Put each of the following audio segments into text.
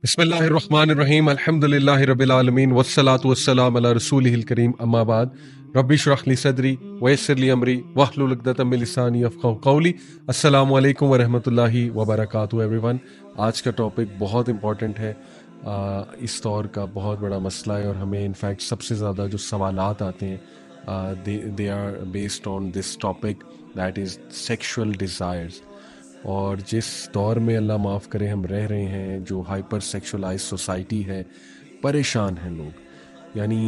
बिस्मिल्लाहिर्रहमानिर्रहीम अल्हम्दुलिल्लाहि रब्बिल आलमीन वस्सलातु वस्सलाम अला रसूलिहिल करीम अम्मा बाद रब्बि इश्रह ली सदरी वयस्सिर ली अमरी वहलुल उक़दतम मिन लिसानी यफ़क़हू क़ौली। अस्सलामु अलैकुम व रहमतुल्लाहि व बरकातुहू एवरीवन। आज का टॉपिक बहुत इंपॉर्टेंट है। इस दौर का बहुत बड़ा मसला है और हमें इनफैक्ट सबसे ज़्यादा जो सवालात आते हैं they are based on this topic, that is sexual desires. और जिस दौर में अल्लाह माफ़ करे हम रह रहे हैं, जो हाइपर सेक्सुअलाइज सोसाइटी है, परेशान हैं लोग। यानी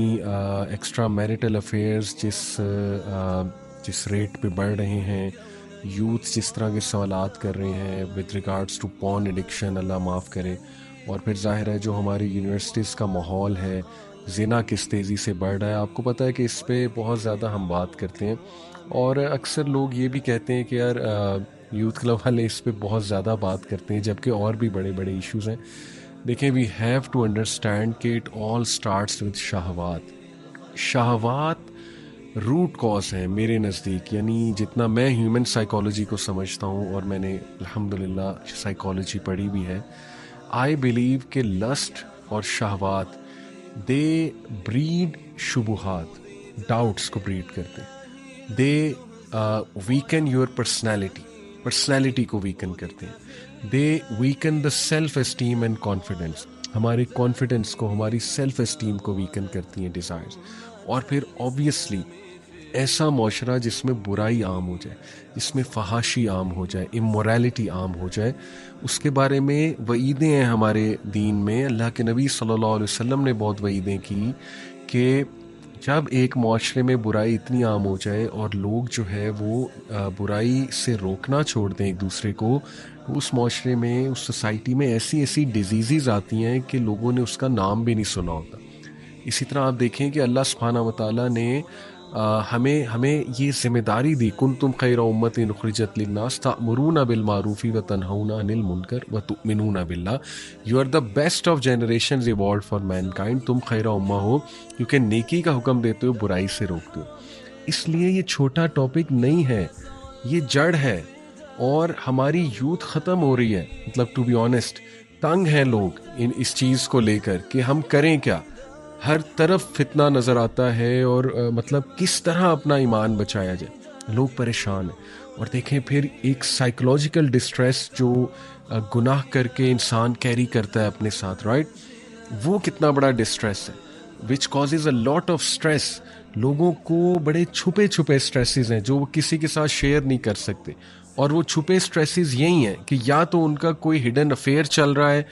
एक्स्ट्रा मैरिटल अफेयर्स जिस रेट पे बढ़ रहे हैं, यूथ जिस तरह के सवालात कर रहे हैं with regards to porn addiction, Allah माफ़ करे। और फिर जाहिर है जो हमारी यूनिवर्सिटीज़ का माहौल है, ज़िना किस तेज़ी से बढ़ रहा है। आपको पता है कि इस पे बहुत ज़्यादा हम बात करते हैं और अक्सर लोग ये भी कहते हैं कि यार यूथ क्लब वाले इस पे बहुत ज़्यादा बात करते हैं, जबकि और भी बड़े बड़े इश्यूज़ हैं। देखें, वी हैव टू अंडरस्टैंड कि इट ऑल स्टार्ट्स विद शहवात रूट कॉज है मेरे नज़दीक। यानी जितना मैं ह्यूमन साइकोलॉजी को समझता हूँ, और मैंने अल्हम्दुलिल्लाह साइकोलॉजी पढ़ी भी है, आई बिलीव कि लस्ट और शहवात दे ब्रीड शुबुहात, डाउट्स को ब्रीड करते हैं। दे वीकन योर पर्सनैलिटी को वीकन करते हैं। They weaken the self esteem and confidence, हमारे कॉन्फिडेंस को, हमारी सेल्फ एस्टीम को वीकन करती हैं डिज़ायर्स। और फिर ऑब्वियसली ऐसा माशरा जिसमें बुराई आम हो जाए, जिसमें फहाशी आम हो जाए, इमोरलिटी आम हो जाए, उसके बारे में वईदें हैं हमारे दीन में। अल्लाह के नबी सल्लल्लाहु अलैहि वसल्लम ने बहुत वईदें की कि जब एक माशरे में बुराई इतनी आम हो जाए और लोग जो है वो बुराई से रोकना छोड़ दें एक दूसरे को, तो उस माशरे में, उस सोसाइटी में ऐसी ऐसी डिजीज़ आती हैं कि लोगों ने उसका नाम भी नहीं सुना होता। इसी तरह आप देखें कि अल्लाह सुब्हानहू व तआला ने हमें ये जिम्मेदारी दी, कुंतुम खैरा उम्मतिन उखरिजत लिन्नास तअमुरूना बिल मारूफी व तनहौना अनिल मुनकर व तुमिनूना बिल्लाह। You are the best of generations evolve for mankind. तुम खैरा उम्मा हो क्योंकि नेकी का हुक्म देते हो, बुराई से रोकते हो। इसलिए ये छोटा टॉपिक नहीं है, ये जड़ है। और हमारी यूथ ख़त्म हो रही है, मतलब टू बी ऑनेस्ट तंग हैं लोग इस चीज़ को लेकर कि हम करें क्या। हर तरफ फितना नज़र आता है और मतलब किस तरह अपना ईमान बचाया जाए, लोग परेशान हैं। और देखें फिर एक साइकोलॉजिकल डिस्ट्रेस जो गुनाह करके इंसान कैरी करता है अपने साथ, राइट, वो कितना बड़ा डिस्ट्रेस है, which causes a lot of stress. लोगों को बड़े छुपे छुपे स्ट्रेसेस हैं जो वो किसी के साथ शेयर नहीं कर सकते। और वो छुपे स्ट्रेसेस यही हैं कि या तो उनका कोई हिडन अफेयर चल रहा है,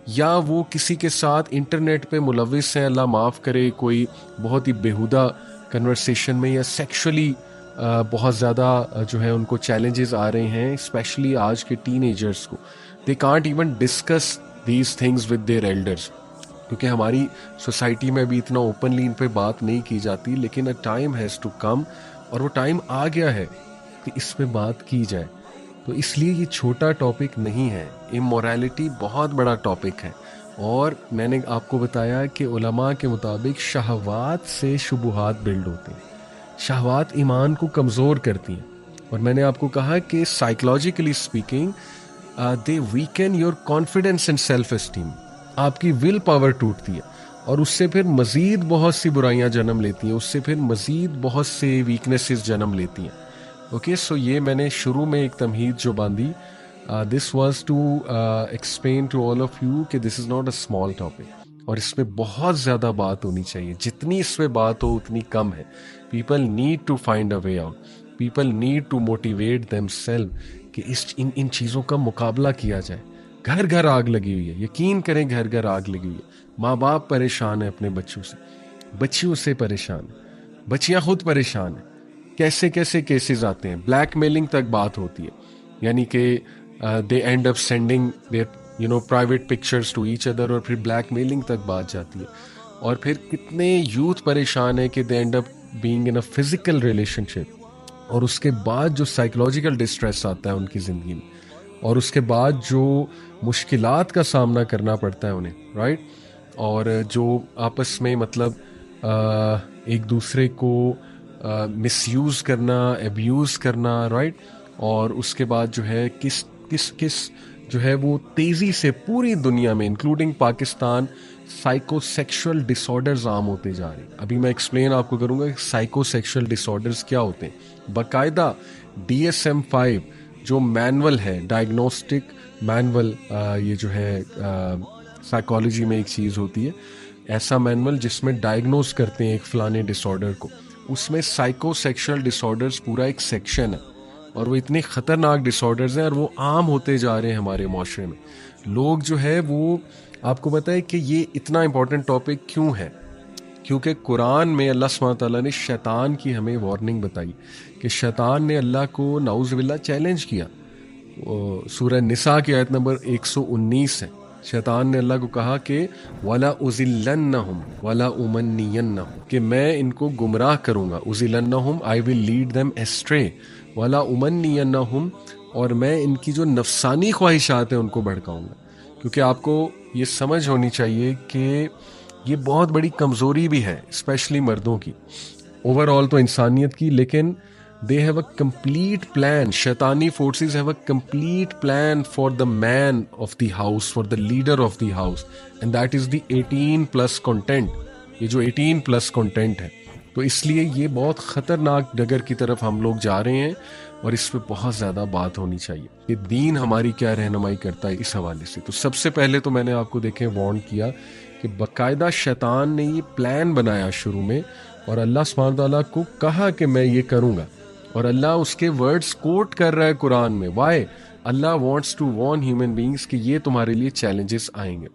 या वो किसी के साथ इंटरनेट पे मुलविस हैं, अल्लाह माफ़ करे, कोई बहुत ही बेहुदा कन्वर्सेशन में, या सेक्सुअली बहुत ज़्यादा जो है उनको चैलेंजेस आ रहे हैं, स्पेशली आज के टीनेजर्स को। They can't even discuss these things with their elders, क्योंकि हमारी सोसाइटी में भी इतना ओपनली इन पे बात नहीं की जाती। लेकिन a time has to come, और वो टाइम आ गया है कि इस पे बात की जाए। तो इसलिए ये छोटा टॉपिक नहीं है, इमोरलिटी बहुत बड़ा टॉपिक है। और मैंने आपको बताया कि उलमा के मुताबिक शहवात से शुबुहात बिल्ड होते हैं, शहवात ईमान को कमज़ोर करती हैं। और मैंने आपको कहा कि psychologically speaking they weaken your confidence and self esteem, आपकी विल पावर टूटती है, और उससे फिर मज़ीद बहुत सी बुराइयां जन्म लेती हैं, उससे फिर मज़ीद बहुत से वीकनेसेस जन्म लेती हैं। ओके, सो ये मैंने शुरू में एक तमहीद जो बांधी, this was to explain to all of you कि this is not a small topic, और इसमें बहुत ज़्यादा बात होनी चाहिए। जितनी इसमें बात हो उतनी कम है। People need to find a way out, people need to motivate themselves कि इन चीज़ों का मुकाबला किया जाए। घर घर आग लगी हुई है, यकीन करें, घर घर आग लगी हुई है। माँ बाप परेशान है अपने बच्चों से, बच्चियों से परेशान है, बच्चियाँ खुद परेशान हैं। कैसे कैसे केसेस आते हैं, ब्लैकमेलिंग तक बात होती है। यानी कि they end up sending their private pictures to each other, और फिर ब्लैकमेलिंग तक बात जाती है। और फिर कितने यूथ परेशान है कि they end up being in a physical relationship, और उसके बाद जो साइकोलॉजिकल डिस्ट्रेस आता है उनकी ज़िंदगी में, और उसके बाद जो मुश्किलात का सामना करना पड़ता है उन्हें, राइट। और जो आपस में मतलब एक दूसरे को मिसयूज़ करना, एब्यूज़ करना, राइट। और उसके बाद जो है किस किस किस जो है वो तेज़ी से पूरी दुनिया में इंक्लूडिंग पाकिस्तान साइकोसेक्सुअल डिसऑर्डर्स आम होते जा रहे हैं। अभी मैं एक्सप्लेन आपको करूंगा कि साइकोसेक्सुअल डिसऑर्डर्स क्या होते हैं। बाकायदा DSM-5 जो मैनुअल है, डायग्नोस्टिक मैनुअल, ये जो है साइकोलॉजी में एक चीज़ होती है, ऐसा मैनुअल जिसमें डायग्नोस करते हैं एक फ़लाने डिसऑर्डर को, उसमें साइकोसेक्सुअल डिसऑर्डर्स पूरा एक सेक्शन है। और वो इतने ख़तरनाक डिसऑर्डर्स हैं और वो आम होते जा रहे हैं हमारे माशरे में। लोग जो है वो, आपको पता है कि ये इतना इम्पोर्टेंट टॉपिक क्यों है? क्योंकि कुरान में अल्लाह सुब्हानहू तआला ने शैतान की हमें वार्निंग बताई कि शैतान ने अल्लाह को नाउज़ुबिल्लाह चैलेंज किया। सूरह निसा की आयत नंबर 119 है। शैतान ने अल्लाह को कहा कि वला उज़िल्लन्नहुम वला उमन्नियन्नहुम, कि मैं इनको गुमराह करूँगा। उज़िल्लन्नहुम, I will lead them astray, वला उमन्नियन्नहुम, और मैं इनकी जो नफसानी ख्वाहिशात हैं उनको भड़काऊँगा। क्योंकि आपको ये समझ होनी चाहिए कि ये बहुत बड़ी कमज़ोरी भी है, स्पेशली मर्दों की, ओवरऑल तो इंसानियत की, लेकिन they have a complete plan. Shaitani forces have a complete plan for the man of the house, for the leader of the house, and that is the 18 plus content. ये जो 18 plus content है, तो इसलिए ये बहुत ख़तरनाक डगर की तरफ हम लोग जा रहे हैं और इस पे बहुत ज़्यादा बात होनी चाहिए कि दीन हमारी क्या रहनुमाई करता है इस हवाले से। तो सबसे पहले तो मैंने आपको देखें वार्न किया कि बाकायदा शैतान ने ये प्लान बनाया शुरू में, और अल्लाह सुब्हानहू तआला को कहा कि मैं ये करूँगा, और अल्लाह उसके वर्ड्स कोट कर रहा है कुरान में। Why? Allah wants to warn human beings कि ये तुम्हारे लिए चैलेंजेस आएंगे।